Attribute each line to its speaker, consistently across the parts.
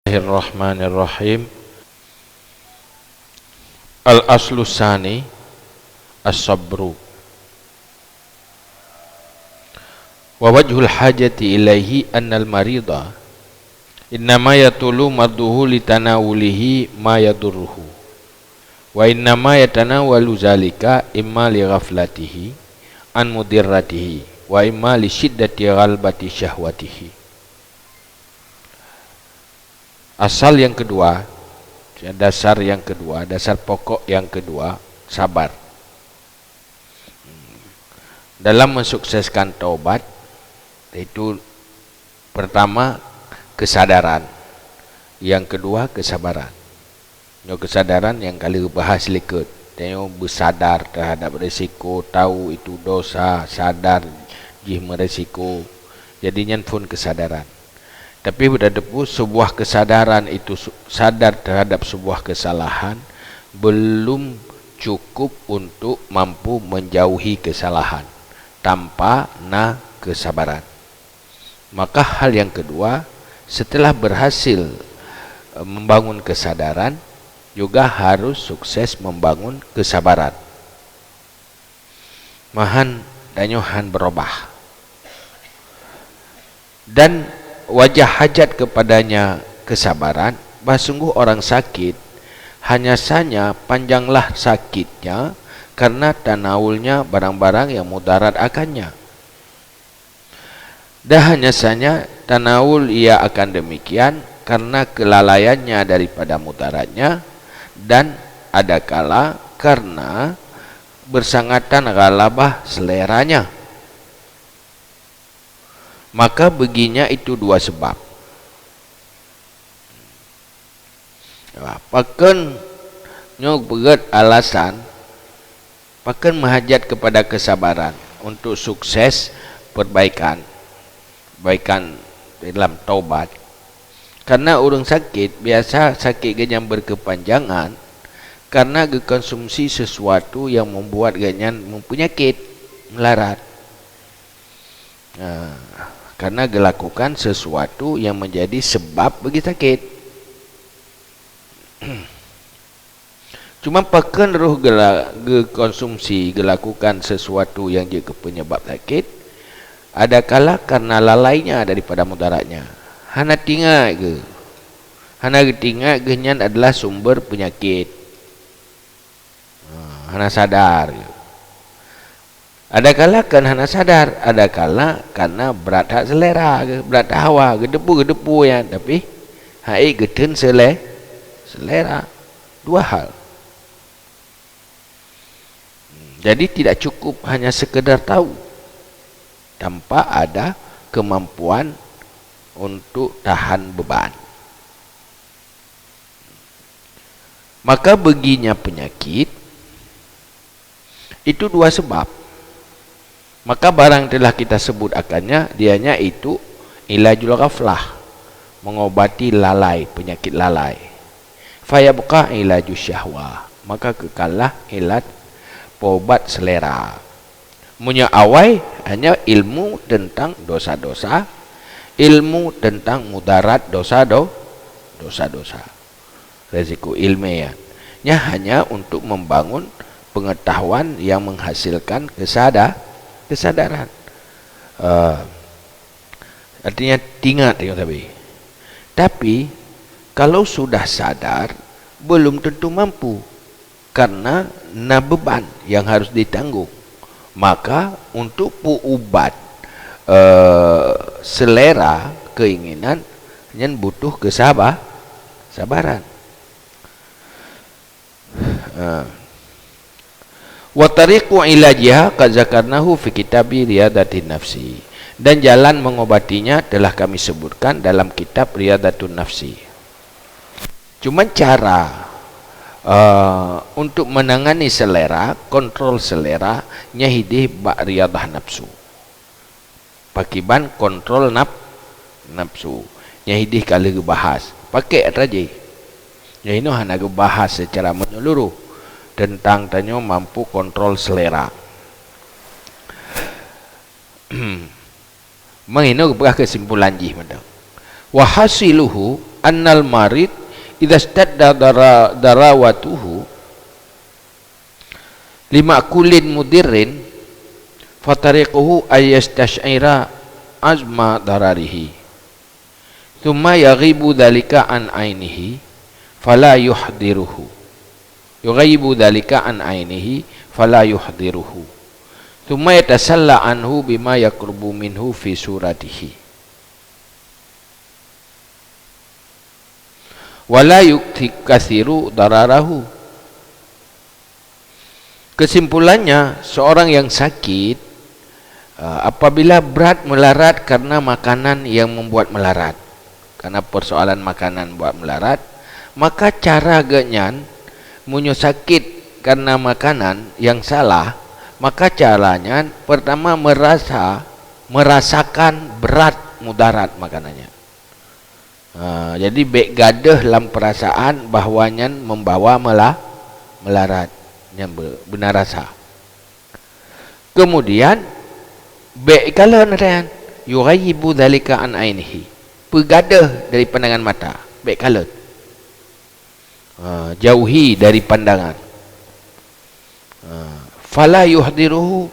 Speaker 1: Bismillahirrahmanirrahim. Al-aslu sani as-sabru wa wajhul hajati ilaihi annal marida innama yatulu marduhu litanawulihi ma yadurruhu wa innama yatanawalu zalika imma li ghaflatihi an mudirratihi wa imma li syiddati ghalbati syahwatihi. Asal yang kedua, dasar yang kedua, dasar pokok yang kedua, sabar. Dalam mensukseskan taubat, itu pertama kesadaran, yang kedua kesabaran. Yang kesadaran yang kali bahas likut, tengok bersadar terhadap resiko, tahu itu dosa, sadar jih meresiko, jadinya pun kesadaran. Tapi berdebu sebuah kesadaran itu sadar terhadap sebuah kesalahan belum cukup untuk mampu menjauhi kesalahan tanpa kesabaran. Maka hal yang kedua, setelah berhasil membangun kesadaran, juga harus sukses membangun kesabaran. Mahan danyohan berubah. Dan wajah hajat kepadanya kesabaran, bah sungguh orang sakit hanya saja panjanglah sakitnya karena tanawulnya barang-barang yang mudarat akannya. Dan hanya saja tanawul ia akan demikian karena kelalaiannya daripada mudaratnya, dan ada kala karena bersangatan galabah seleranya. Maka beginya itu dua sebab. Paken nyok berat alasan, paken menghajat kepada kesabaran untuk sukses perbaikan dalam taubat. Karena orang sakit biasa sakit ganyan berkepanjangan karena gekonsumsi sesuatu yang membuat ganyan mempenyakit, melarat. Karena dilakukan sesuatu yang menjadi sebab bagi sakit. Cuma pakan roh konsumsi dilakukan sesuatu yang juga penyebab sakit, ada kala karena lalainya daripada mudaratnya. Hana tinggal ke, hana tinggal genyan adalah sumber penyakit. Hana sadar ke. Ada kala kan hana sadar, ada kala karena berat hak selera ke, berat hak hawa, gedepu ya, tapi hai geden selera. Dua hal. Jadi tidak cukup hanya sekedar tahu tanpa ada kemampuan untuk tahan beban. Maka beginya penyakit itu dua sebab. Maka barang telah kita sebut akannya, dianya itu ilajul ghaflah, mengobati lalai, penyakit lalai. Fayabqa ilaju syahwah, maka kekalah ilat obat selera. Punya awai hanya ilmu tentang dosa-dosa, ilmu tentang mudarat dosa-dosa, resiko ilmiah. Hanya untuk membangun pengetahuan yang menghasilkan kesadaran. Artinya tinggal tapi kalau sudah sadar belum tentu mampu karena beban yang harus ditanggung. Maka untuk ubat selera keinginan yang butuh kesabaran. Wa tariqu ilajiha qad zakarnahu fi kitabi Riyadatin Nafsi, dan jalan mengobatinya telah kami sebutkan dalam kitab Riyadatun Nafsi. Cuma cara untuk menangani selera, kontrol selera nyahidih bak riyadah nafsu. Pakiban kontrol nafsu nyahidih kali bahas pakai raji. Ya ini hanya bahas secara menyeluruh tentang tanyo mampu kontrol selera. Mengino kesimpulan jih. Wahasiluhu annal marid idza stadda darawatuhu lima kulin mudirrin fatariquhu ayastash'ira azma dararihi thumma yaghibu dhalika an ainihi fala yuhdiruhu yughibu dhalika an ainihi fala yuhdiruhu thumma yatasalla anhu bima yaqrubu minhu fi suratihi wala yukti kathiru dararahu. Kesimpulannya, seorang yang sakit apabila berat melarat karena makanan yang membuat melarat, karena persoalan makanan buat melarat, maka cara genyan munyo sakit karena makanan yang salah, maka caranya pertama merasakan berat mudarat makanannya. Jadi baik gadah dalam perasaan bahwanya membawa melarat yang benar rasa. Kemudian baik kalau narian yughayibu dzalika an ainihi, pegadah dari pandangan mata, baik kalau jauhi dari pandangan. Fala yuhdiruhu,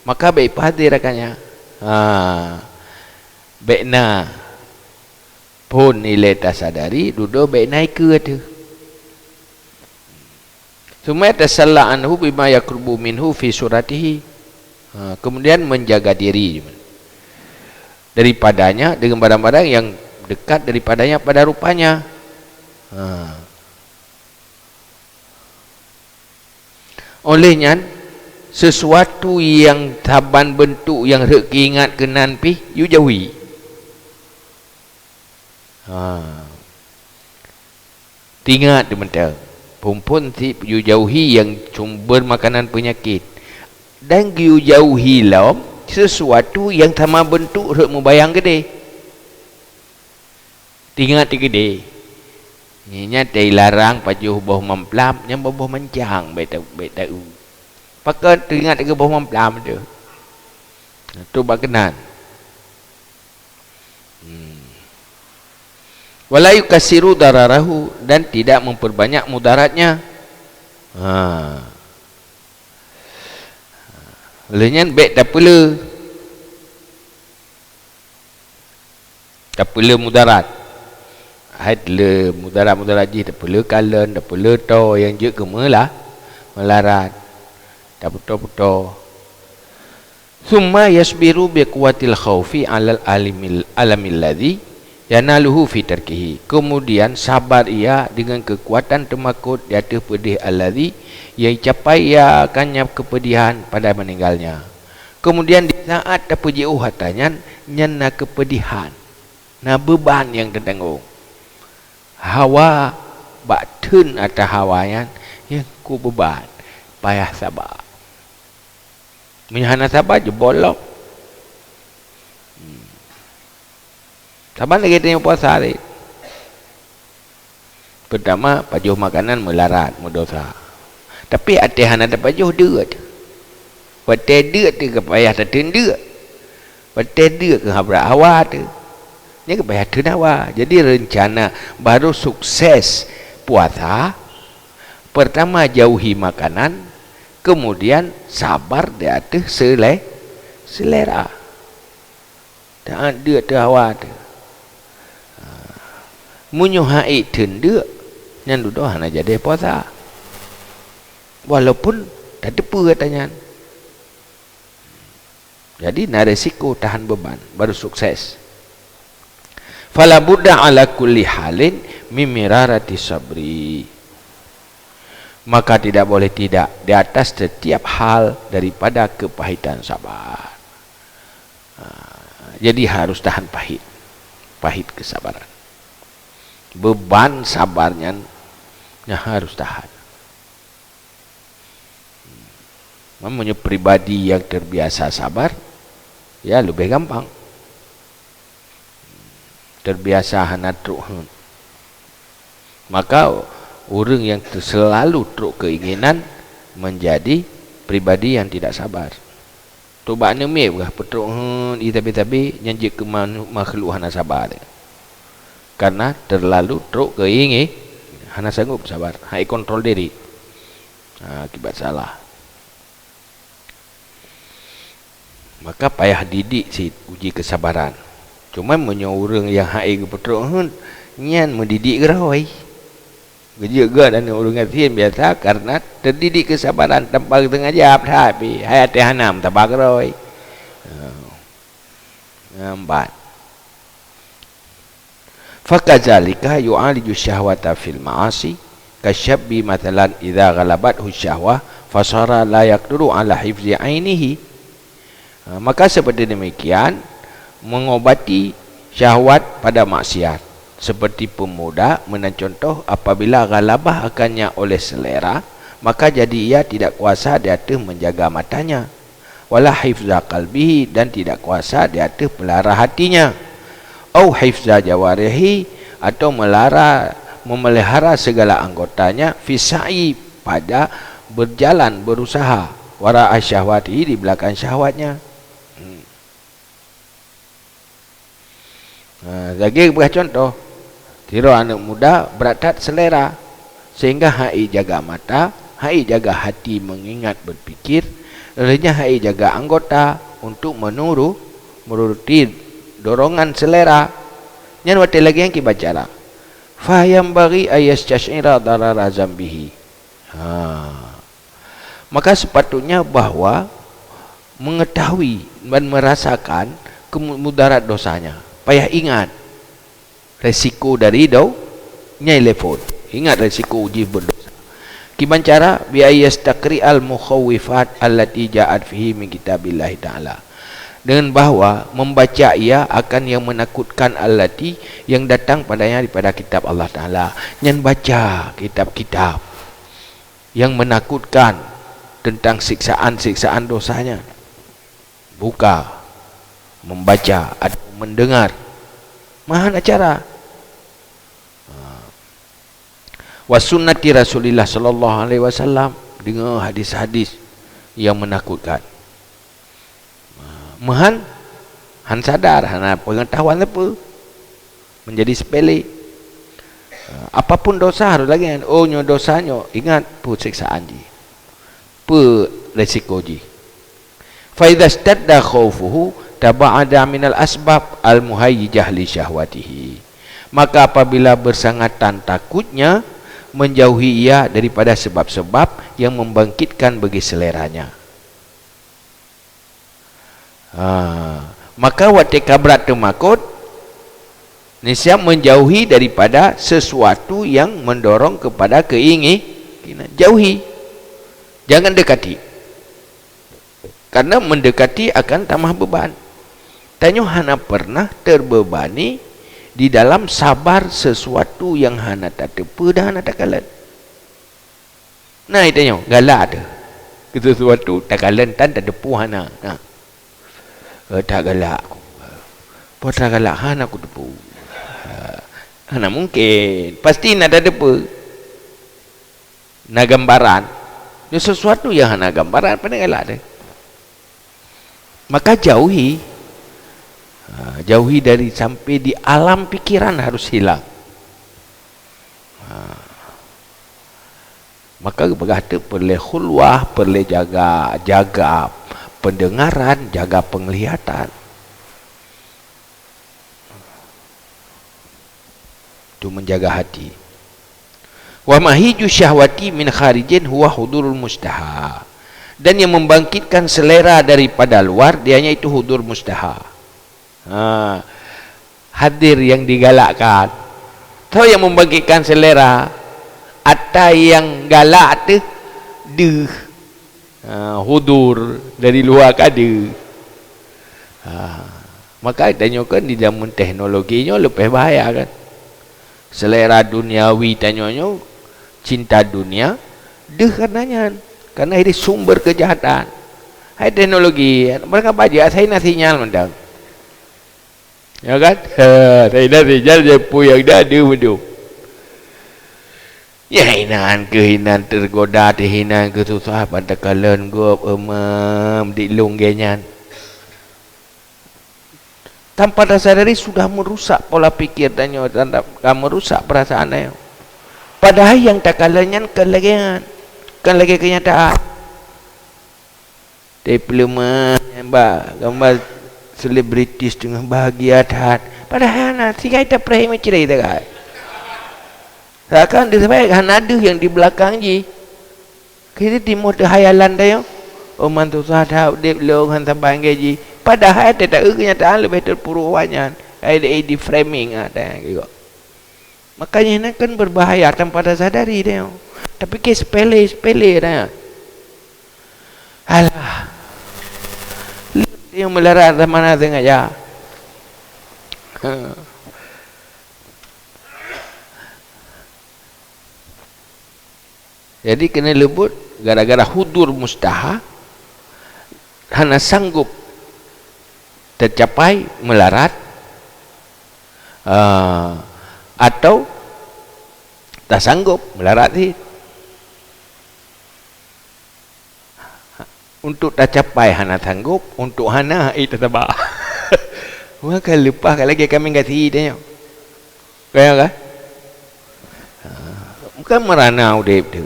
Speaker 1: maka baik hadir akannya. Baikna pun nilai tasadari duduk baik naik ke tu. Summa tasalla anhu bima yaqrubu minhu fi suratihi. Kemudian menjaga diri daripadanya dengan barang-barang yang dekat daripadanya pada rupanya. Olehnya sesuatu yang taban bentuk yang rek ingat kenan pi you jauhi. Tingat dementang pumpun si you jauhi yang sumber makanan penyakit, dan you jauhi lam sesuatu yang sama bentuk rek membayang gede. Tingat gede nya tai larang pajuh boh memplam yang boh mencang baik tahu pakai tingat ke boh memplam tu tu bakenan. Wala yukasiru dararahu, dan tidak memperbanyak mudaratnya. Olehnya baik tak pula mudarat. Hadle mudarat je tak pula kalen, tak pula to yang je kemalah melarat. Tak puto-puto. Summa yasbiru bi quwwatil khaufi 'alal alamil ladzi yanaluhu fi tarkihi. Kemudian sabar ia dengan kekuatan temakut di atas pedih alladhi yang capai ia akannya kepedihan pada meninggalnya. Kemudian di saat terpujiu hatanya nyana kepedihan, na beban yang tertanggung, hawa batin atau hawanya yang ku beban, payah sabar. Menyahana sabar je bolok. Sabar lagi tengok puasa hari. Pertama, pajuh makanan melarat, mendosa. Tapi hatihan ada pajuh dia tu. Patai dia tu ke payah tertun dia. Patai dia ke habrak hawa tu. Ini ke payah tertun hawa. Jadi rencana baru sukses puasa. Pertama jauhi makanan. Kemudian sabar di atas selera. Dan dia tu hawa tu. Menyuhai tenda yang duduk hanya jadi puasa walaupun tak tepu katanya. Jadi nak resiko tahan beban baru sukses. Fala budda ala kulli halin mimirarati sabri, maka tidak boleh tidak di atas setiap hal daripada kepahitan sabar. Jadi harus tahan pahit kesabaran. Beban sabarnya harus tahan. Namanya pribadi yang terbiasa sabar, ya lebih gampang. Terbiasa hana truk. Maka orang yang selalu truk keinginan menjadi pribadi yang tidak sabar. Tubak nemeh kah petruk tapi nyanjik ke makhluk hana sabar. karena terlalu teruk keingin. Hana sanggup sabar, hai kontrol diri. Akibat salah. Maka payah didik si uji kesabaran. Cuma menyorang yang hai kebetulan nyan mendidik gerawai. Juga dan orang ngertiin biasa karena terdidik kesabaran tanpa tengah jawab tapi hayat hanam tabak gerawai. Nambat. Fakadzalika yu'aliju syahwata fil ma'asi kasyabbi mathalan idza ghalabathu syahwah fasara la yaqdiru ala hifzi ainihi. Maka seperti demikian mengobati syahwat pada maksiat seperti pemuda mencontoh apabila ghalabah akannya oleh selera maka jadi ia tidak kuasa di atas menjaga matanya wala hifza qalbihi dan tidak kuasa di atas pelihara hatinya au hifza jawarihi atau memelihara segala anggotanya fisai pada berjalan berusaha wara asyahwati di belakang syahwatnya. Lagi buat contoh tiro anak muda beratat selera sehingga hai jaga mata, hai jaga hati mengingat berpikir, olehnya hai jaga anggota untuk menuruti dorongan selera. Nyan wate lagi yang kibacara. Fahayam bagi ayas syashira darara zambihi. Maka sepatutnya bahwa mengetahui dan merasakan kemudarat dosanya. Payah ingat resiko dari nyai telefon. Ingat resiko uji berdosa. Kiban cara bi ayastakri al mukhawifat allati ja'at fihi min kitabillah ta'ala. Dengan bahwa membaca ia akan yang menakutkan allati yang datang padanya daripada kitab Allah Ta'ala. Yang baca kitab-kitab yang menakutkan tentang siksaan-siksaan dosanya. Buka, membaca atau mendengar. Mana cara? Wasunnati Rasulillah sallallahu alaihi wasallam, dengar hadis-hadis yang menakutkan. Mahan han sadar hana pengetahuan apa menjadi sepele. Apapun dosa harus lagi nyo dosanya ingat pu siksaan ji. Pu resiko ji. Fa idza stadda khaufuhu taba'ada minal asbab al muhayyijah li syahwatihi. Maka apabila bersangatan takutnya menjauhi ia daripada sebab-sebab yang membangkitkan bagi seleranya. Maka watika berat temakut niscaya menjauhi daripada sesuatu yang mendorong kepada keinginan. Jauhi, jangan dekati, karena mendekati akan tambah beban. Tanya hana pernah terbebani di dalam sabar sesuatu yang hana tak tepu dan hana tak kalan. Nah itu galak ada sesuatu tak kalan tan tak tepu hana. Tak galak aku. Tak galak hana aku tepu. Hana mungkin. Pasti nak ada tepu. Nak gambaran. Ini sesuatu yang hana gambaran pada galak ada. Maka jauhi dari sampai di alam pikiran harus hilang. Maka berkata perlu khulwah, perlu jaga pendengaran, jaga penglihatan. Itu menjaga hati. Wa mahiju syahwati min kharijin huwa hudurul mustaha. Dan yang membangkitkan selera daripada luar dianya itu hudur mustaha. Hadir yang digalakkan. Tahu yang membangkitkan selera atau yang galak tu hudur dari luar kada. Maka tanyakan di zaman teknologinya lebih bahaya kan. Selera duniawi tanyanya cinta dunia karenanya karena ini sumber kejahatan. Hai teknologi mereka baca saya nak sinyal mendang. Ya kan? Saya nak sinyal dia pun yang dah ada hidup. Ya hinaan tergoda hinaan kesusah pada kalian gop dilung genyan. tanpa disadari sudah merusak pola pikir dan merusak perasaan dia. Padahal yang tak kalanya kan lagi kenyataan. Diploma gambar selebritis dengan bahagia hati. Padahal nanti kita pernah mencari kita kan. Takkan disebabkan ada yang di belakang je. Kita timur hayalan dia. Oh mantu sahaja dia lo hantar bangga je. Padahal tidak kenyataan lebih terpuruannya. Ada di framing ada gitu. Makanya ini kan berbahaya tanpa sadari dia. Tapi ke sepele dia. Alah. Yang melarat mana tengah ya. Jadi kena lebut gara-gara hudur mustaha hana sanggup tercapai melarat atau tak sanggup melarat sih. Untuk tak capai hana sanggup, untuk hana itu tabah. Maka lupa kalau lagi kami ganti dia. Kaya kan? Bukan merana udep tu.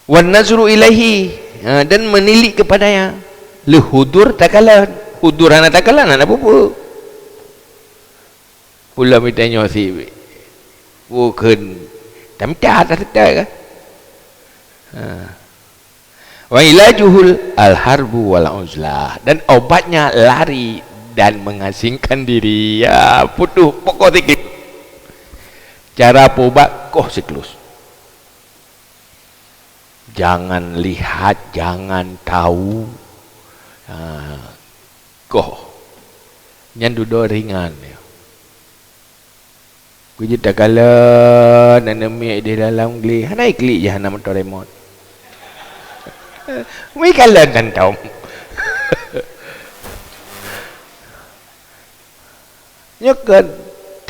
Speaker 1: Wan nazru ilaihi, dan menilik kepadanya. Le hudur takalan, hudur hana takalan hana apa-apa. Pula mitanya si bukan tamcat kan? Wa ilajuhul al-harbu wal uzlah, dan obatnya lari dan mengasingkan diri. Ya, putuh pokok sikit. Cara obat koh siklus. Jangan lihat, jangan tahu. Koh. Yang duduk ringan ya. Kuji tak kala nanami di dalam geli. Hanai geli je hana motor remote. Wi kala dan tahu. Nyokan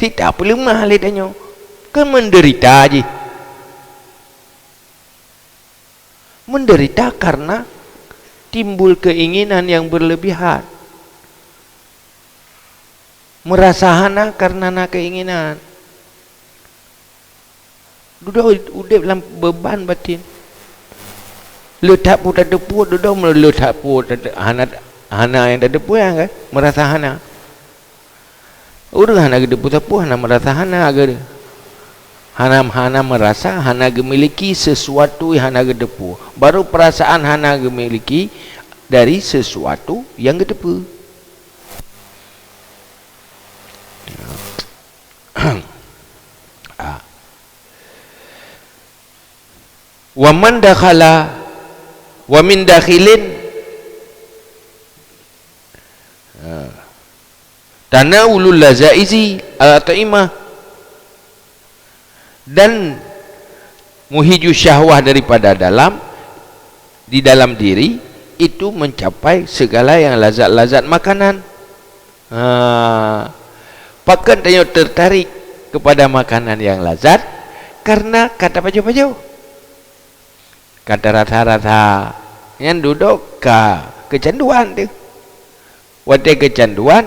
Speaker 1: tidak perlu mahal danyo. Kan menderita aja. Menderita karena timbul keinginan yang berlebihan. Merasa hana karena nak keinginan. Udah dalam beban batin. Letak pun tak depu, duduk meletak pun hana yang tak depu kan? Merasa hana. Udah hana depu tak pu, hana merasa hana agar. Hana merasa, hana memiliki sesuatu yang hana depu. Baru perasaan hana memiliki dari sesuatu yang depu. Wa man dakhala wa min dakhilin tanawulul lazaizi al-ta'imah, dan muhiju syahwah daripada di dalam diri itu mencapai segala yang lazat-lazat makanan. Pakan tanya tertarik kepada makanan yang lazat karena kata baju-baju. Kata rata-rata yang duduk kecanduan tu. Wadah kecanduan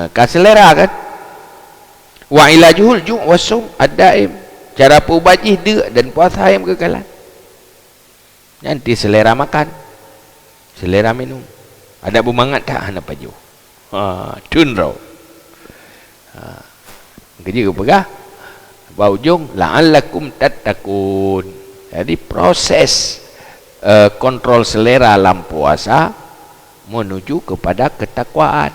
Speaker 1: ke selera kan. Wa ilajuhul ju' wasum ad-daim, cara pengubati dia dan puasa yang kekekalan. Nanti selera makan, selera minum. Ada bumangat tak hana paju. Tunrau. Kerja ke pegah. Baujung la'allakum tattaqun. Jadi proses kontrol selera dalam puasa menuju kepada ketakwaan.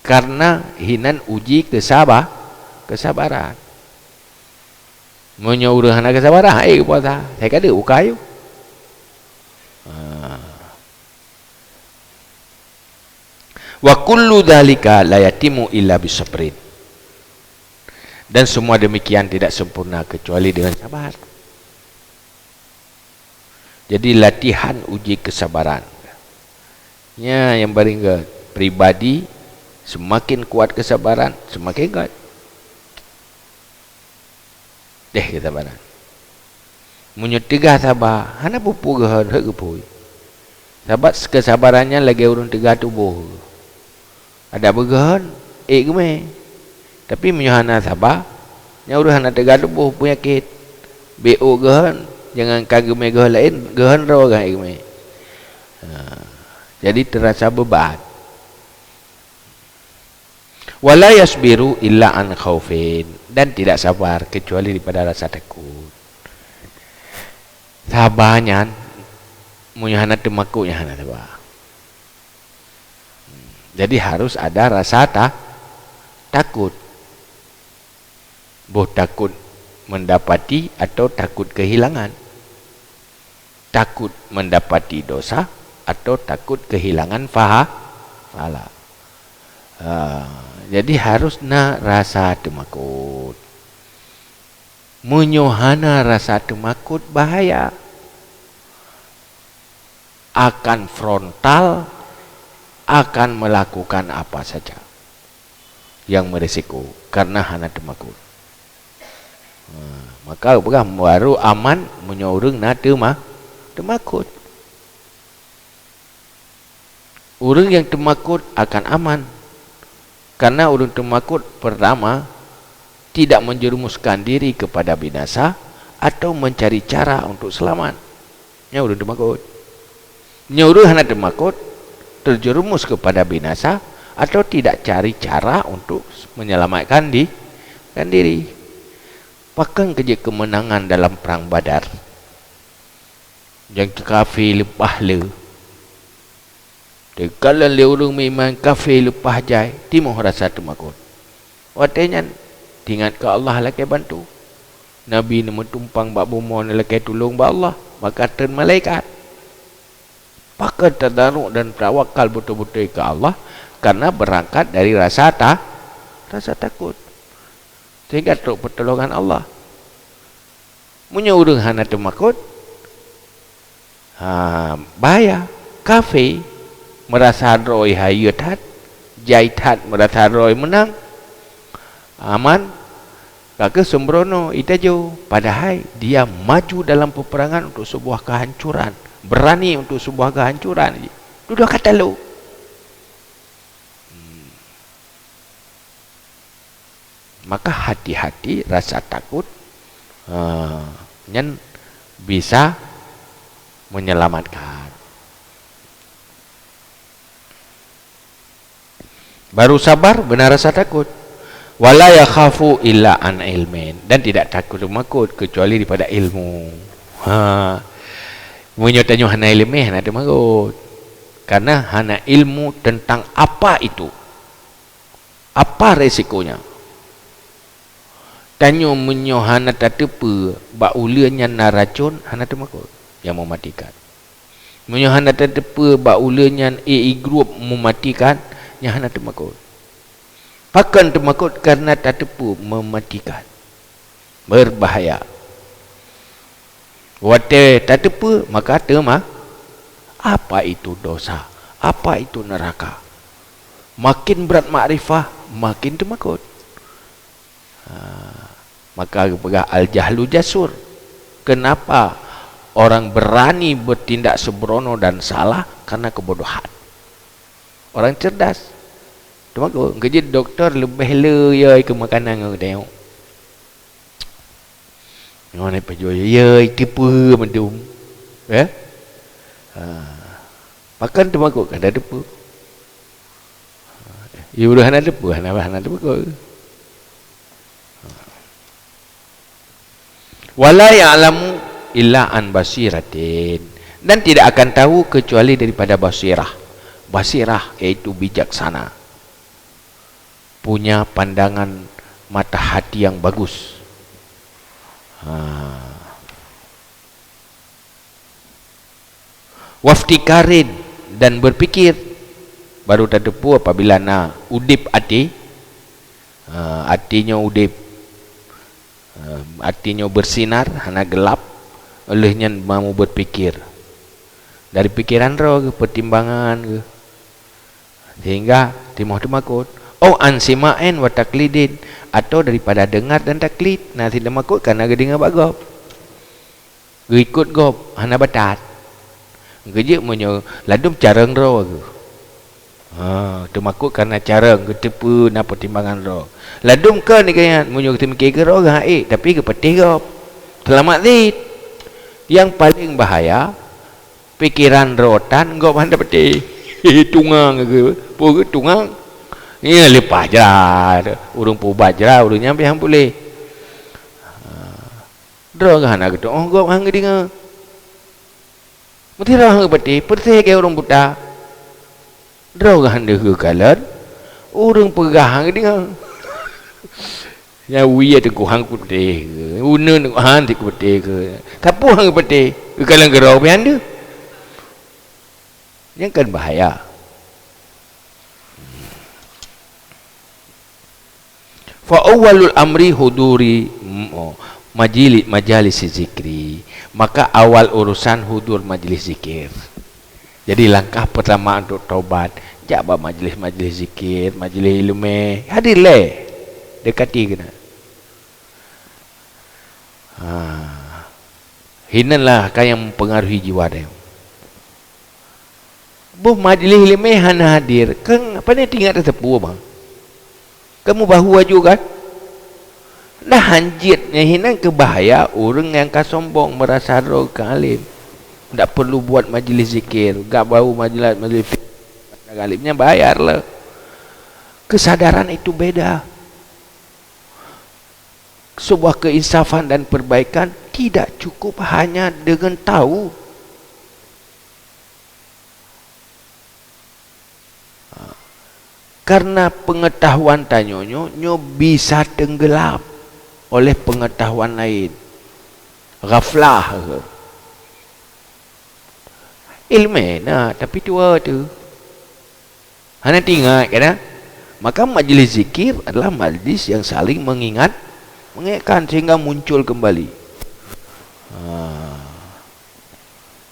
Speaker 1: Karena hinan uji kesabaran. Menyuruh anak kesabaran, puasa. Saya kata ukayu. Wa kullu dzalika la yatimu illa bisabrin. Dan semua demikian tidak sempurna kecuali dengan sabar. Jadi latihan uji kesabaran. Ya, yang paling pribadi semakin kuat kesabaran, semakin kuat kesabaran. Munyo tegah sabar, hana pupu gehan hak gepui. Sahabat kesabarannya lagi urung tegah tubuh. Ada begahan, geme. Tapi munyo hana sabar, nya urang hana tegah tubuh penyakit. BO gehan, jangan kageme gehan lain, gehan raw gah geme. Jadi terasa beban. Wala yasbiru illa an khaufin, dan tidak sabar kecuali daripada rasa takut. Sabarnya munyo hana temakutnya hana sabar. Jadi harus ada rasa takut. Boh takut mendapati atau takut kehilangan. Takut mendapati dosa atau takut kehilangan pahala. Jadi harus na rasa temakut. Munyo hana rasa temakut bahaya. Akan frontal, akan melakukan apa saja yang berisiko karena hana temakut. Maka baru aman menyorong na temakut. Orang yang temakut akan aman karena orang temakut pertama tidak menjerumuskan diri kepada binasa atau mencari cara untuk selamat. Nya orang temakut. Nyuruh hana temakut terjerumus kepada binasa atau tidak cari cara untuk menyelamatkan diri. Pakan kerja kemenangan dalam perang Badar. Yang kafir lepah le. Kalau le urung memang kafir lepah jai, timoh rasa temakut. Watenya ingat ke Allah lagi bantu. Nabi ni tumpang bak bumo lagi tolong ba Allah, maka turun malaikat. Pakai tadaruk dan tawakal betul-betul ke Allah karena berangkat dari rasa takut. Sehingga teruk pertolongan Allah. Munyo urang hana temakut, bahaya. Kafir merasa roy hayat, jaitat merasa roy menang, aman. Kaka sembrono itajo, padahal dia maju dalam peperangan untuk sebuah kehancuran, berani untuk sebuah kehancuran. Duduk kata lu. Maka hati-hati rasa takut nyen bisa menyelamatkan. Baru sabar benar rasa takut. Wala yakhafu illa an ilmin, dan tidak takut temakut kecuali daripada ilmu. Munyo tanyo hana ilmu hana temakut. Karena hana ilmu tentang apa itu. Apa resikonya? Tanyo munyo hana tatepe ba ulanya na racun hana temakut yang mematikan. Munyo hana tatepe ba ulanya group mematikan yang hana temakut. Pakan temakut karena tatepu mematikan, berbahaya. Wate tatepu maka tema apa itu dosa, apa itu neraka. Makin berat makrifah, makin temakut. Maka pegah al-jahlu jasur. Kenapa orang berani bertindak sembrono dan salah? Karena kebodohan. Orang cerdas temakut. Kerja doktor lebih le ke makanan kau tengok. Mana pejual tipu mendum. Pakan temakut kan ada tipu. Ya udah hana tipu, hana temakut. Wala ya'lamu illa an basiratin, dan tidak akan tahu kecuali daripada basirah. Basirah iaitu bijaksana, punya pandangan mata hati yang bagus. Waftikarin, dan berpikir. Baru terdepu apabila udip hati, hatinya udip, hatinya bersinar, hana gelap, olehnya mau berpikir. Dari pikiran roh ke pertimbangan ke, sehingga timoh temakut. Ansima'in wa taklidin, atau daripada dengar dan taklid. Nanti temakut karena dengar bagop. ikut gop hana batat geje menyo ladum careng ro ke termakut karena careng ketepu na pertimbangan ro ladum ke ni kaya menyo temike ke ro gae tapi ke petih gop selamat zit yang paling bahaya pikiran rotan gop hana petih tungang ke po ke tungang ya lepas je urung pubat je urung nyampe hang boleh ro hana ke gop hang dinga mesti orang berarti percaya ke orang buta draw hande ke kalan orang pegah dia ya wiya tu hang putih unun han ti putih ke tapu hang putih ke kalan gerau pian dia yang kan bahaya fa awwalul amri huduri majalis zikri, maka awal urusan hudur majlis zikir. Jadi langkah pertama untuk taubat, jaba majlis-majlis zikir, majlis ilmu, hadirlah, dekati kena. Hinalah kaya yang mempengaruhi jiwa dia. Buh majlis ilmu hana hadir, kan apa ni tinggal tetepu bang? Kamu bahu aju kan? Nah hanjitnya hinan kebahaya orang yang kasombong merasa roh alim. Tak perlu buat majlis zikir, gak bau majlis alimnya bayarlah. Kesadaran itu beda. Sebuah keinsafan dan perbaikan tidak cukup hanya dengan tahu. Karena pengetahuan tanyonyo nyo bisa tenggelam oleh pengetahuan lain. Ghaflah ke. Ilmu nak tapi tua tu. Hana ingat kan? Maka majlis zikir adalah majlis yang saling mengingatkan sehingga muncul kembali.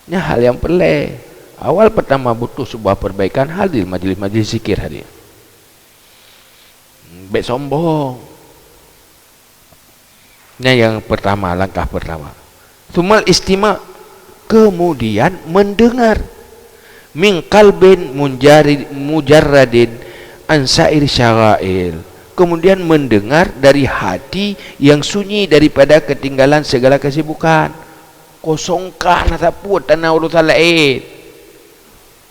Speaker 1: Ini hal yang pelik. Awal pertama butuh sebuah perbaikan, hadir majlis-majlis zikir hadir. Baik sombong. Ini yang pertama, langkah pertama. Sumal istima', kemudian mendengar. Min qalbin mujarradin an sa'ir syara'il. Kemudian mendengar dari hati yang sunyi daripada ketinggalan segala kesibukan. Kosongkan ataupun tanah urusan lain.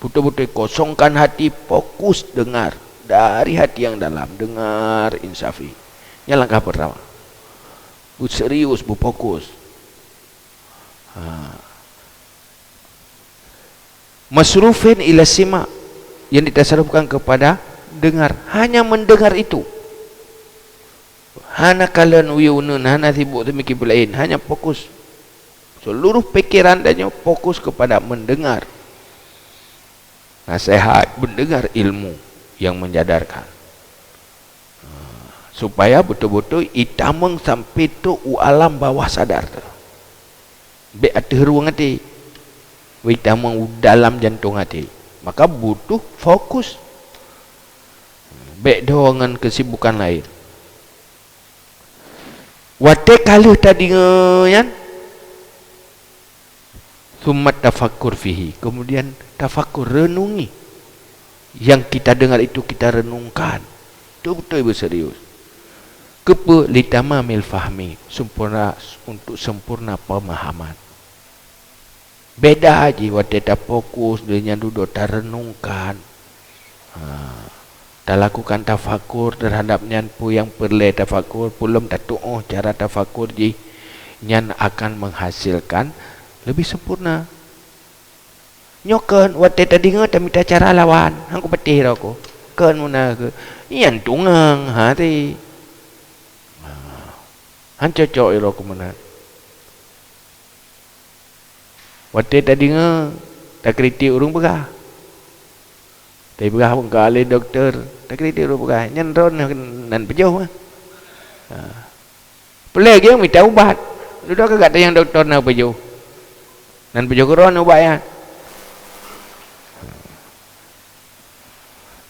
Speaker 1: Betul-betul kosongkan hati, fokus dengar dari hati yang dalam, dengar insafi. Ini langkah pertama. Serius, berfokus. Masrufin ila sima, yang ditasarufkan kepada dengar, hanya mendengar itu. Hana kalan uyunun, hana sibuk demikian lain, hanya fokus. Seluruh pikiran dan fokus kepada mendengar nasihat, mendengar ilmu yang menjadarkan, supaya betul-betul itameng sampai tu alam bawah sadar tu. Be ada ruang hati, itameng dalam jantung hati. Maka butuh fokus. Be dengan kesibukan lain. Wate kalau tadi kan, sumat tafakkur fihi, kemudian tafakkur, renungi yang kita dengar itu, kita renungkan betul-betul berserius. Kepa litamamil fahmi, sempurna, untuk sempurna pemahaman. Beda aja waktu tak fokus dengan duduk tak renungkan, tak lakukan tafakur terhadap nyanpu yang perlu tafakur, belum tak tuh cara tafakur ji nyan akan menghasilkan lebih sempurna. Nyokan waktu tadi ngat minta cara lawan, aku petih aku kan mana ke ian tungang hati. Han cocok iro ku mana. Waktu tadi ngat tak kritik urung begah. Tapi begah pun kali doktor tak kritik urung begah. Nyan ron nan pejauh. Pelagi yang minta ubat. Duduk kagak yang doktor na pejauh. Nan pejauh koron ubat ya.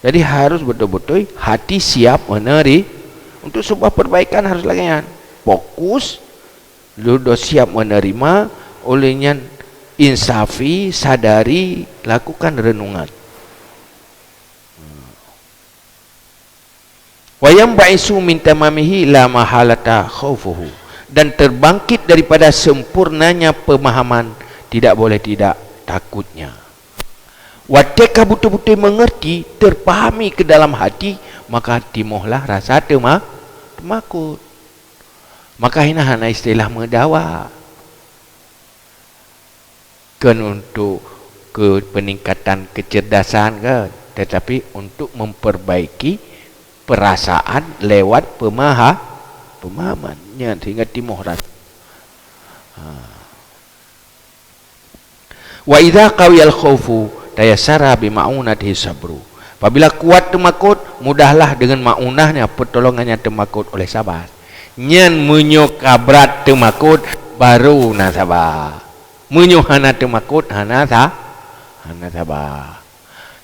Speaker 1: Jadi harus betul-betul hati siap meneri untuk sebuah perbaikan, harus lagian fokus, duduk siap menerima, olehnya insafi, sadari, lakukan renungan. Wa yanba'isu min tamamihi la mahalata khaufuhu, dan terbangkit daripada sempurnanya pemahaman, tidak boleh tidak takutnya. Wateka betul-betul mengerti, terpahami ke dalam hati, maka timuhlah rasa temakut. Maka ini hanya istilah mendawa kan untuk ke peningkatan kecerdasan kan, tetapi untuk memperbaiki perasaan lewat pemahamannya sehingga timuh rasa. Wa idza qawiyal khaufu tayassara bi ma'unatihi sabru. Apabila kuat temakut, mudahlah dengan ma'unahnya, pertolongannya temakut oleh sabar. Nyan menyoka berat temakut baru na sabar. Menyohana temakut hana sabar.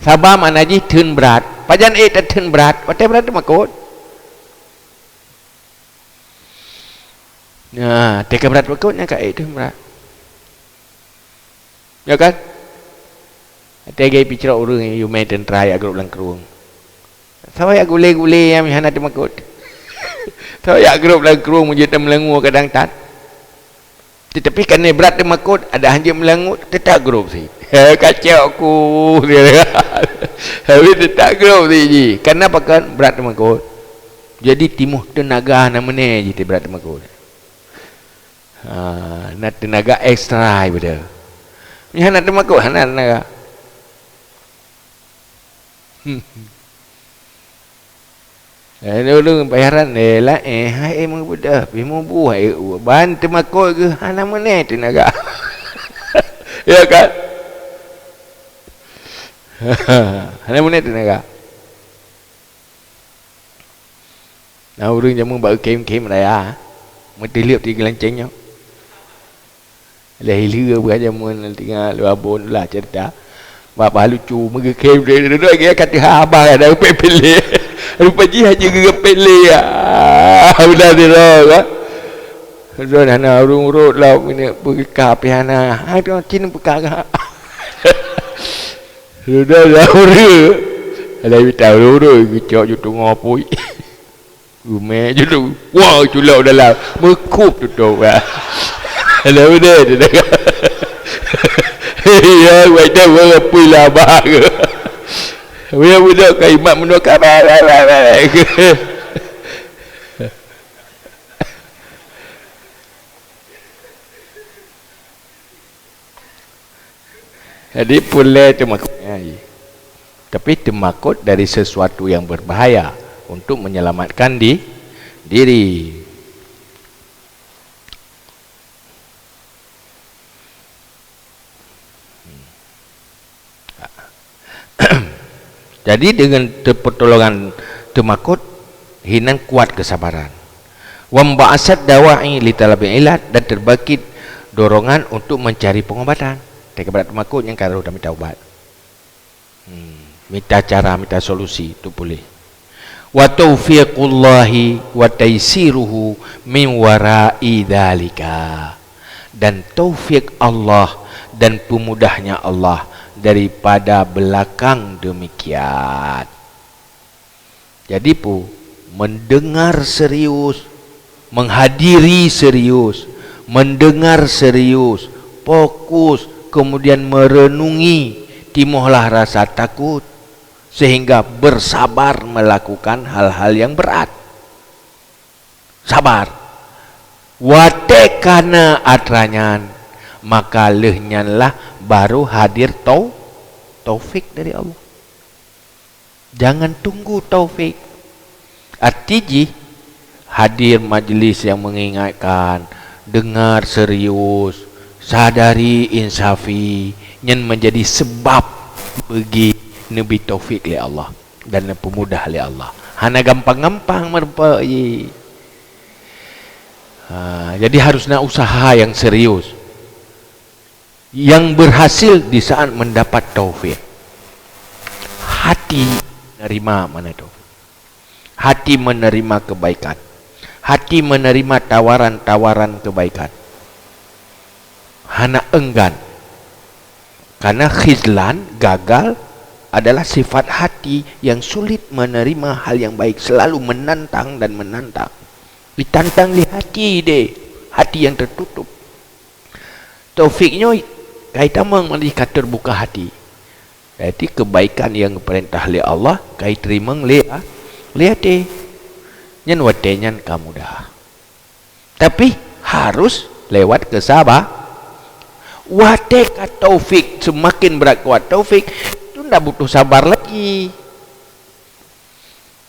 Speaker 1: Sabar mana ji thun berat. Pajan thun berat, patai berat temakut. Nah, teka berat makutnya ka thun berat. Ya kan? Tega bicara orang you may dan try agak ulang keruang. Saya gule-gule yang hana temakut. Saya agak ulang keruang menjadi melengu kadang tak. Tetapi kerana berat temakut, ada hanya melengu, tetap gerup sih. Kacau aku. Habis tetap gerup sih. Kenapa kan berat temakut? Jadi timuh tenaga namanya je berat temakut. Nak tenaga ekstra betul. Ni hana temakut, hana tenaga. Dulu bayaran lah hai emang budak bimu buai ban temakut ke hana mana tenaga. Ya kan? Hana mana tenaga. Nah orang jamu baru kem-kem raya. Mesti lihat tiga lancengnya. Lah hilir beraja mun tinggal abon lah cerita. Bapa lucu mengekem dia lagi kata abang ada pilih. Rupa ji haji gegap pilih ya. Udah dirok. Sudah hana urut lauk ini berkah pihana. Ada cina berkah. Sudah urut. Ada kita urut kicau jutu ngopui. Rumah jutu. Wah culau dalam mekup tutup. Ada udah dia. Ya, kita berapa lama ke? Dia budak ke imam mendoakan. Jadi boleh temakut. Tapi temakut dari sesuatu yang berbahaya untuk menyelamatkan diri. Jadi dengan pertolongan temakut, hinan kuat kesabaran. Wamba'asad dawa'i li talabil ilat, dan terbangkit dorongan untuk mencari pengobatan. Teka berat temakut yang kalau dah minta ubat. Minta cara, minta solusi, itu boleh. Wa taufiqullahi wa taisiruhu min wara'i dzalika. Dan taufik Allah dan pemudahnya Allah daripada belakang demikian. Jadi mendengar serius, menghadiri serius, mendengar serius, fokus, kemudian merenungi, timuhlah rasa takut, sehingga bersabar melakukan hal-hal yang berat. Sabar. Watekana atranyan, maka lehnyanlah baru hadir taufik dari Allah. Jangan tunggu taufik. Artinya hadir majlis yang mengingatkan, dengar serius, sadari insafi, yang menjadi sebab bagi nabi taufik oleh Allah dan pemudah oleh Allah. Hana gampang-gampang merpai. Jadi harusnya usaha yang serius, yang berhasil di saat mendapat taufik. Hati menerima mana taufik. Hati menerima kebaikan. Hati menerima tawaran-tawaran kebaikan. hana enggan. Karena khizlan, gagal, adalah sifat hati yang sulit menerima hal yang baik, selalu menantang dan menantang. Ditantang di hati deh, hati yang tertutup. Taufiknya kaitan mengalihkan terbuka hati. Jadi kebaikan yang perintah oleh Allah kai terima lihat deh. Nyen watenyan kamu dah. Tapi harus lewat kesabar. Wate ka taufik, semakin berat kuat taufik, itu ndak butuh sabar lagi.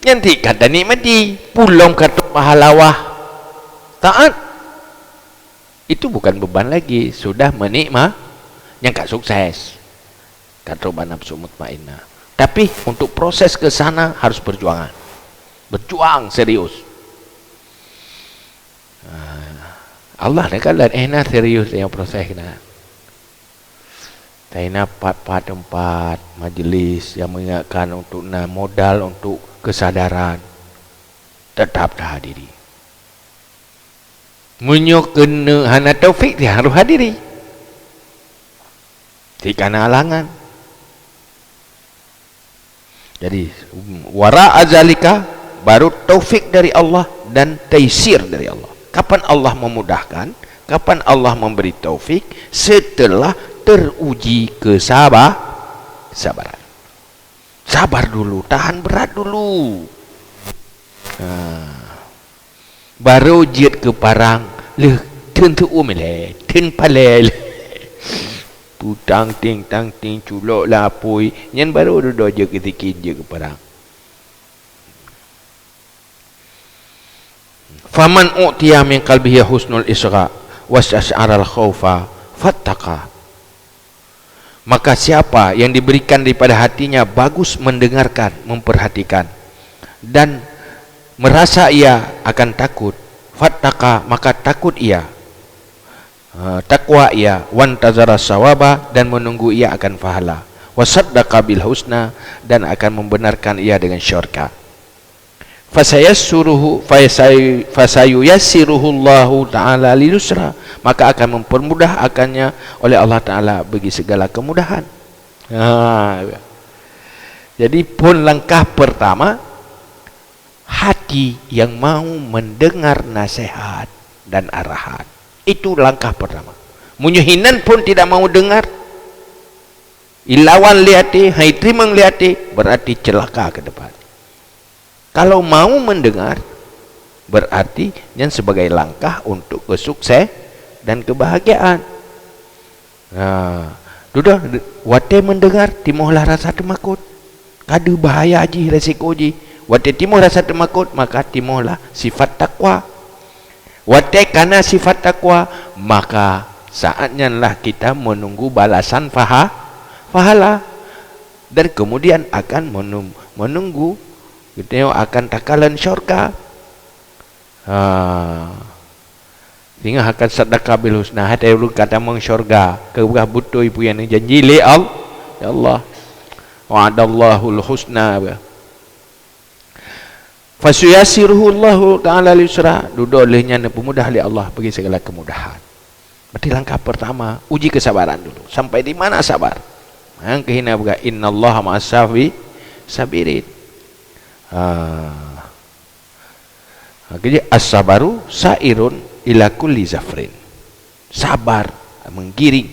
Speaker 1: Nanti kata nikmati, pulang kata pahalawah. Taat. Itu bukan beban lagi, sudah menikmah yang gak sukses. Kata nafsu mutmainnah. Tapi untuk proses ke sana harus perjuangan. Berjuang serius. Allah ni kan enak serius yang prosesnya. Taina tempat majlis yang mengingatkan untuk modal untuk kesadaran, tetap dah hadiri. Munyok kena hana taufik dia harus hadiri. Jika halangan. Jadi wara azalika baru taufik dari Allah dan taisir dari Allah. Kapan Allah memudahkan? Kapan Allah memberi taufik? Setelah teruji kesabaran. Sabar dulu, tahan berat dulu. Baru jiat ke parang, leh tentu umile, ten palel. Putang ting tang ting culok lapui, nyen baru duduk je ketikin je ke parang. Faman u'tiya min qalbihi husnul isra was'ash'aral khaufa fattaqa. Maka siapa yang diberikan daripada hatinya bagus mendengarkan, memperhatikan, dan merasa ia akan takut, fattaqa, maka takut ia, takwa ia, wantazara sawaba, dan menunggu ia akan pahala, wasaddaqa bil husna, dan akan membenarkan ia dengan syurga. Fasayuyassiruhu Allahu ta'ala lilusra, maka akan mempermudah akannya oleh Allah Ta'ala bagi segala kemudahan. Jadi pun langkah pertama, hati yang mau mendengar nasihat dan arahan, itu langkah pertama. Munyuhinan pun tidak mau dengar, ilawan lihati, hai terima lihati, berarti celaka ke depan. Kalau mau mendengar, berarti yang sebagai langkah untuk kesukses dan kebahagiaan. Dudah wate mendengar timohlah rasa temakut. Kadu bahaya ji resiko ji. Wate timoh rasa temakut, maka timohlah sifat takwa. Wate karena sifat takwa, maka saatnya lah kita menunggu balasan pahala, dan kemudian akan menunggu kita akan takalan syurga. Sehingga akan sedekah bil husna, hati dulu kata meng syurga ke butuh ibu yang janji li Allah, ya Allah wa'adallahul husna. Fasuyasiruhu Allahu ta'ala lisra, duduk olehnya pemudah oleh Allah bagi segala kemudahan. Berarti langkah pertama, uji kesabaran dulu. Sampai di mana sabar? Yang kehina buka innallaha ma'as sabirin. Jadi as-sabaru sairun ila kulli zafrin. Sabar menggiring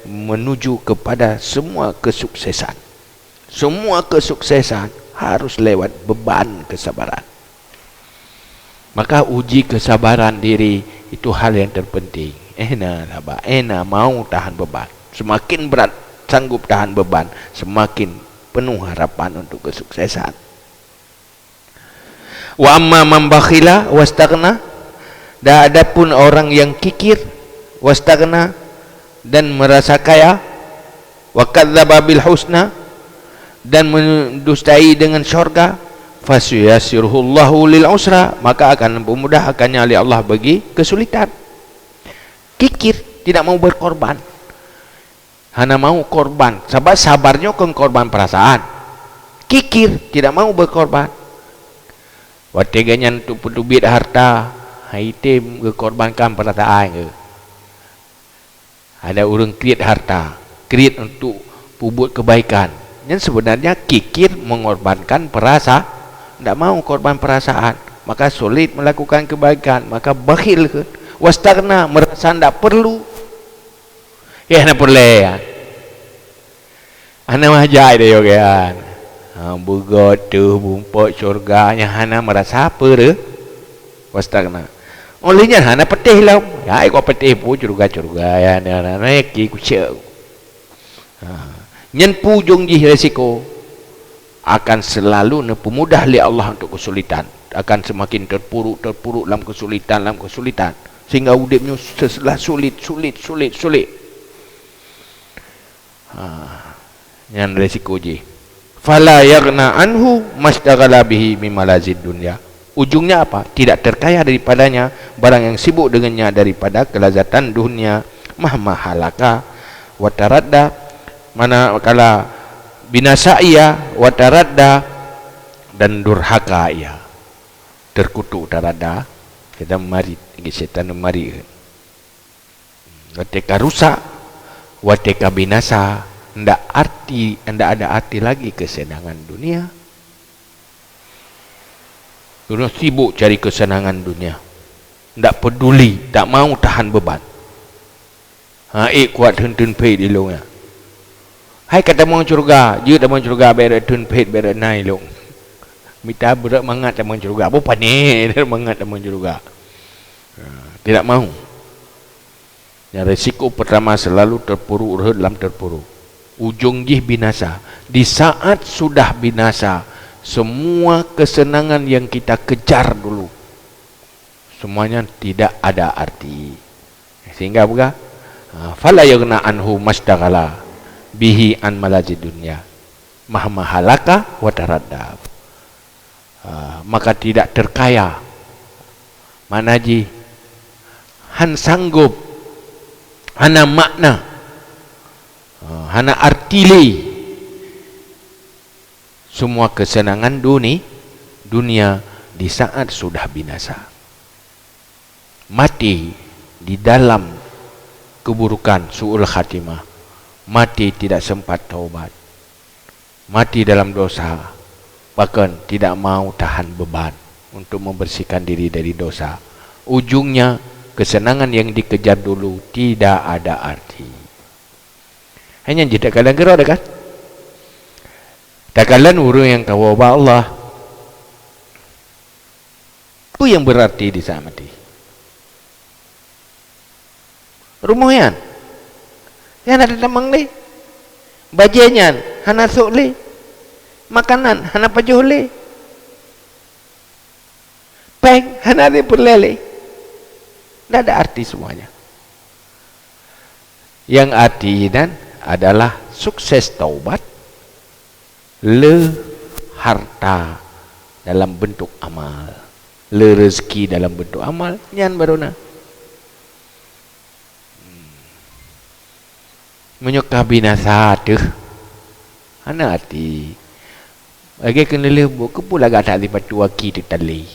Speaker 1: menuju kepada semua kesuksesan. Semua kesuksesan harus lewat beban kesabaran. Maka uji kesabaran diri itu hal yang terpenting. Enak mau tahan beban. Semakin berat sanggup tahan beban, semakin penuh harapan untuk kesuksesan. Wa amma man bakhila wastaghna, dan adapun orang yang kikir, wastaghna, dan merasa kaya, wa kadzdzaba bil husna, dan mendustai dengan syurga, fasyassiruhu Allahu lil usra, maka akan mempermudah akannya oleh Allah bagi kesulitan. Kikir, tidak mau berkorban, hanya mau korban, sabarnya kan korban perasaan. Kikir, tidak mau berkorban. Wateganya untuk duit harta, haitim ke korbankan perasaan ke. Ada orang create harta, create untuk buat kebaikan. Dan sebenarnya kikir mengorbankan perasaan, tidak mau korban perasaan, maka sulit melakukan kebaikan, maka bakhil ke. Wastagna, merasa tidak perlu. Ya, nak boleh ya. Ana mahjai dia kan. Bugot tu bumpot syurganya hana merasa apa re? Wastagna. Olehnya hana petih lah. Ya, kau petih pun curga-curga ya, naik ki kucek. Nyen pujung ji resiko akan selalu pemudah li Allah untuk kesulitan, akan semakin terpuruk dalam kesulitan sehingga hidupnya setelah sulit. Nyen resiko ji. Fala yaghna anhu mashtaghala bihi mimalazid dunya. Ujungnya apa? Tidak terkaya daripadanya barang yang sibuk dengannya daripada kelazatan dunia. Mahmahalaka wa taradda, manakala binasa ia, wa taradda, dan durhaka ia. Terkutuk taradda, kita mari setan mari. Ketika rusak, wateka binasa, ndak ada arti lagi kesenangan dunia. Dunia sibuk cari kesenangan dunia, ndak peduli, tak mau tahan beban. Kuat hentun pay di longnya. Hai kata mau curga, dia dah mau curga beret tun pay beret nai long. Mita berat mangat dah mau curga, apa ni? Dia mangat dah mau curga. Tidak mau. Yang resiko pertama selalu terpuruk dalam terpuruk. Ujung jih binasa. Di saat sudah binasa, semua kesenangan yang kita kejar dulu, semuanya tidak ada arti. Sehingga apa? Fala yaghna anhu mashtaghala bihi an malazid dunya mahmahalaka wa taradda. Maka tidak terkaya. Mana ji? Han sanggup, hana makna, hana artili semua kesenangan dunia di saat sudah binasa. Mati di dalam keburukan, su'ul khatimah. Mati tidak sempat taubat. Mati dalam dosa, bahkan tidak mau tahan beban untuk membersihkan diri dari dosa. Ujungnya kesenangan yang dikejar dulu tidak ada arti. Hanya jeda kadang kira kan? Takalan urung yang kau bawa Allah, itu yang berarti di saat mati. Rumoyan, yang ada damang le, bajenyan, hana sok le, makanan, hana pajuh le, peng, hana le perlele, tidak ada arti semuanya. Yang arti dan adalah sukses taubat, le harta dalam bentuk amal, le rezeki dalam bentuk amal, nyan barona. Menyokah binasa tu, ana arti. Bagi kena lebu, kepula gak tak lipat tu aki tu tali.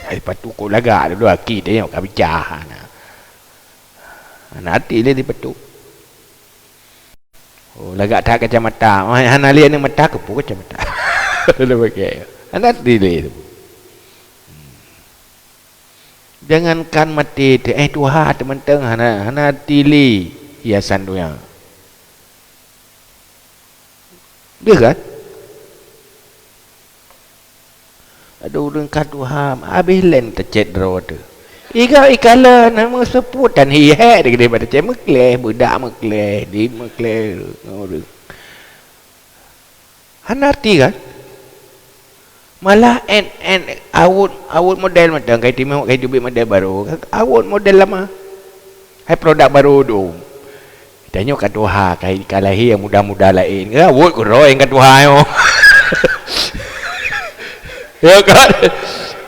Speaker 1: Lipat tu kau laga dulu aki dia yang kabicah. Ana arti le lipat tu. Oh, lagak tak kacamata. Hana lihat ni mata ke pun kacamata. Lu pakai. Hana delay tu. Jangankan mati tu Tuhan teman-teman hana delay hiasan tu yang. Dia kan? Ada orang kat Tuhan, habis len tercet draw tu. Ikala nama seputan hihat dia pada cek mekleh budak mekleh di mekleh hanarti kan malah awut model macam kai timah kai duit model baru awut model lama hai produk baru tu tanya kat Tuhan kai kalahi yang muda-muda lain ke awut ku roy kat Tuhan yo ya kan.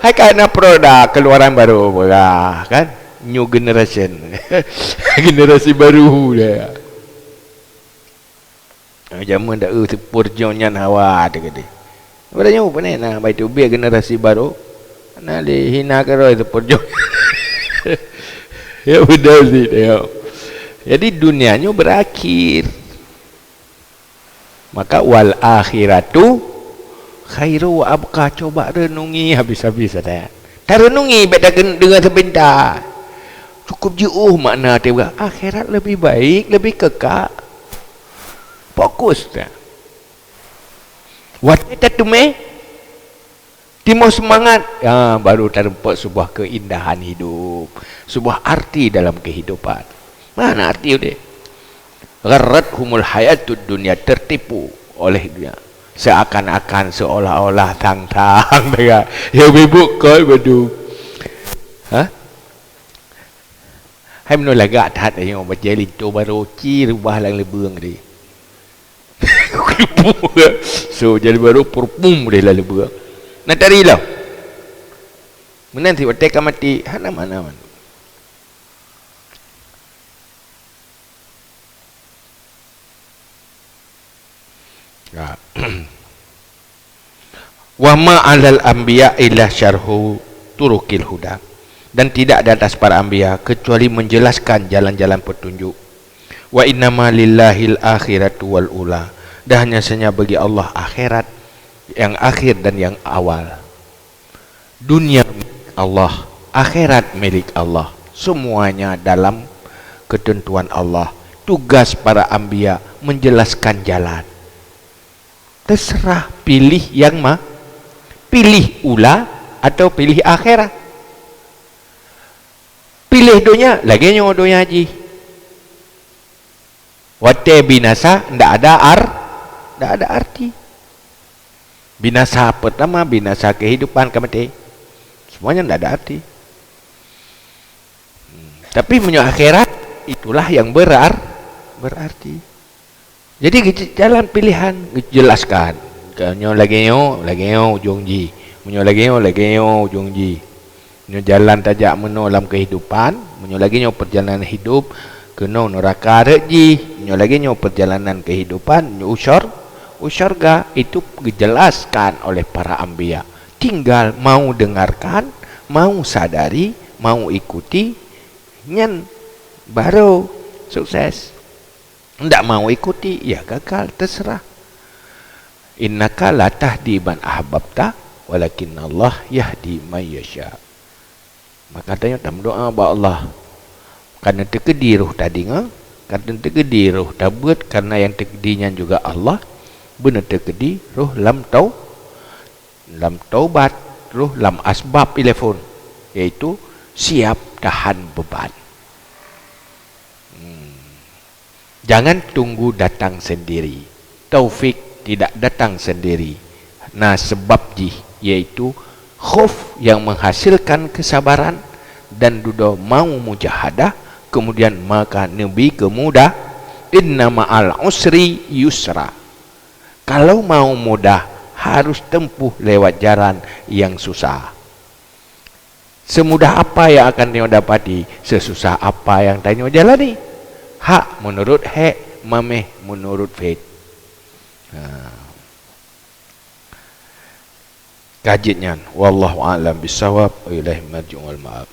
Speaker 1: Hai karena produk keluaran baru pula kan, new generation. Generasi baru dia. Zaman dah sepurjonyan hawa tu kata. Beranya apa ni nah baik tu biar generasi baru. Nah le hina karo sepurjon. Ya betul sih dia. Jadi dunianya berakhir. Maka wal akhiratu khairu wa abqa. Coba renungi habis-habis ada. Tak renungi beda dengan sebentar. Cukup jauh makna dia. Akhirat lebih baik, lebih kekal. Fokus dah. Wata tume timur semangat. Baru terdapat sebuah keindahan hidup, sebuah arti dalam kehidupan. Mana arti dia? Gharrathumul hayatud dunia, tertipu oleh dunia. Seakan-akan seolah-olah tang-tang mereka. Ya bebuk kau bedu. Hai menolak gak tak ada yang berjeli tu baru rubah lang lebeng dia. So jadi baru purpum dia lah lebeng. Nak tari lah. Menanti watek mati mana. Wa ma 'alal anbiya illa syarhu turukil huda. Dan tidak di atas para anbiya kecuali menjelaskan jalan-jalan petunjuk. Wa innama lillahil akhiratu wal ula. Dan hanya saja bagi Allah akhirat yang akhir dan yang awal. Dunia milik Allah, akhirat milik Allah. Semuanya dalam ketentuan Allah. Tugas para anbiya menjelaskan jalan. Terserah pilih yang pilih ula atau pilih akhirat. Pilih dunia lagi nyo dunia haji. Wate binasa ndak ada arti. Binasa pertama, binasa kehidupan kemati. Semuanya ndak ada arti. Tapi menyo akhirat itulah yang berarti. Jadi jalan pilihan jelaskan. Nyo lagi nyo ujung ji. Menyo lagi nyo ujung ji. Menyo jalan tajak meno dalam kehidupan, menyo lagi nyo perjalanan hidup kena neraka reji. Menyo lagi nyo perjalanan kehidupan, nyo usyarga itu dijelaskan oleh para anbiya. Tinggal mau dengarkan, mau sadari, mau ikuti, nyen baru sukses. Tidak mau ikuti, ya gagal, terserah. Innaka la tahdi man ahbabta walakin Allah yahdi man yasha. Maka katanya dalam doa ba Allah. Karena terkedi ruh tadi karena terkedi ruh tabut karena yang terkedinya juga Allah. Benar terkedi ruh lam taubat, ruh lam asbab telefon, yaitu siap tahan beban. Jangan tunggu datang sendiri. Taufik tidak datang sendiri. Nah sebab yaitu khuf yang menghasilkan kesabaran dan duda mau mujahadah, kemudian maka nabi kemudah. Inna ma'al usri yusra. Kalau mau mudah harus tempuh lewat jalan yang susah. Semudah apa yang akan dia dapati, sesusah apa yang tanya jalani. Hak menurut hak, mameh menurut faith. Kajitnya wallahu a'lam bisawab wa ilaihi marji'ul ma'ab.